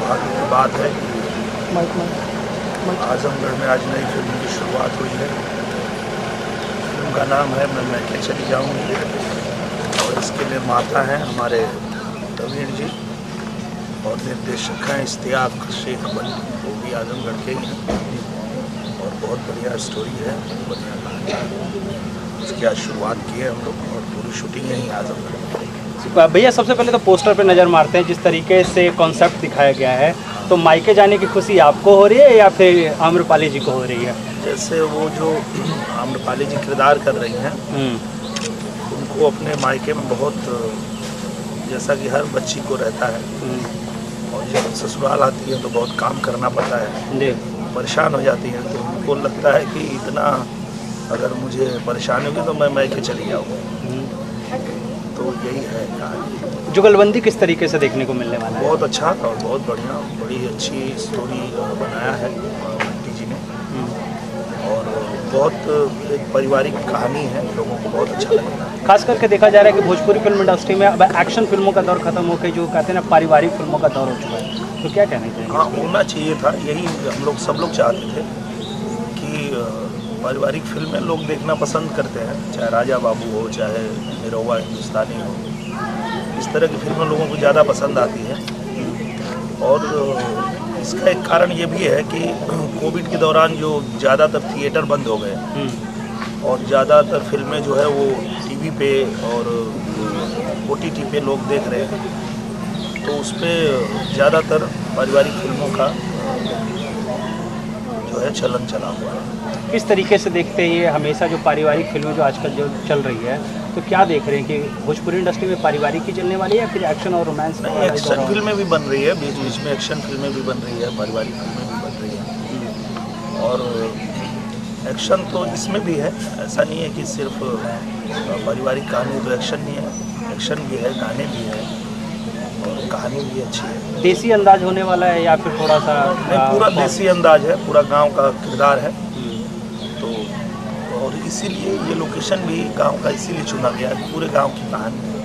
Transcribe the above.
सौभाग्य की बात है कि आजमगढ़ में आज नई फिल्म की शुरुआत हुई है। फिल्म का नाम है मैं मैके चली जाऊँगी और इसके निर्माता हैं हमारे प्रवीण जी और निर्देशक हैं इश्तियाक शेख बली, वो भी आजमगढ़ के ही हैं और बहुत बढ़िया स्टोरी है, बढ़िया कहानी है। उसकी आज शुरुआत की है हम लोग और पूरी शूटिंग यहीं आजमगढ़ में। भैया सबसे पहले तो पोस्टर पे नज़र मारते हैं, जिस तरीके से कॉन्सेप्ट दिखाया गया है, तो मायके जाने की खुशी आपको हो रही है या फिर आम्रपाली जी को हो रही है? जैसे वो जो आम्रपाली जी किरदार कर रही हैं उनको अपने मायके में बहुत, जैसा कि हर बच्ची को रहता है, और जब ससुराल आती है तो बहुत काम करना पड़ता है, परेशान हो जाती हैं, तो उनको लगता है कि इतना अगर मुझे परेशानी होगी तो मैं मायके चली जाऊँगी। तो यही है कहानी। जुगलबंदी किस तरीके से देखने को मिलने वाला है? बहुत अच्छा और बहुत बढ़िया, बड़ी अच्छी स्टोरी बनाया है बंटी जी ने और बहुत एक पारिवारिक कहानी है, लोगों को बहुत अच्छा लगता है। खास करके देखा जा रहा है कि भोजपुरी फिल्म इंडस्ट्री में अब एक्शन फिल्मों का दौर खत्म होकर जो कहते हैं ना पारिवारिक फिल्मों का दौर हो चुका है, तो क्या कहना चाहिए? हाँ, होना चाहिए था, यही हम लोग सब लोग चाहते थे कि पारिवारिक फिल्में लोग देखना पसंद करते हैं, चाहे राजा बाबू हो, चाहे निरहुआ हिंदुस्तानी हो, इस तरह की फिल्में लोगों को ज़्यादा पसंद आती है। और इसका एक कारण ये भी है कि कोविड के दौरान जो ज़्यादातर थिएटर बंद हो गए और ज़्यादातर फिल्में जो है वो टीवी पे और OTT पे लोग देख रहे हैं, तो उस पर ज़्यादातर पारिवारिक फिल्मों का जो है चलन चला हुआ है। किस तरीके से देखते हैं ये हमेशा जो पारिवारिक फिल्में जो आजकल जो चल रही है, तो क्या देख रहे हैं कि भोजपुरी इंडस्ट्री में पारिवारिक ही चलने वाली है या फिर एक्शन और रोमांस? नहीं, एक्शन फिल्में भी बन रही है, बीच बीच में एक्शन फिल्में भी बन रही है, पारिवारिक फिल्में भी बन रही है और एक्शन तो इसमें भी है, ऐसा नहीं है कि सिर्फ पारिवारिक कहानी तो एक्शन नहीं है, एक्शन भी है, गाने भी है और कहानी भी अच्छी है। देसी अंदाज होने वाला है या फिर थोड़ा सा? पूरा देसी अंदाज है, पूरा गांव का किरदार है, तो और इसीलिए ये लोकेशन भी गांव का इसीलिए चुना गया है, पूरे गांव की कहानी है।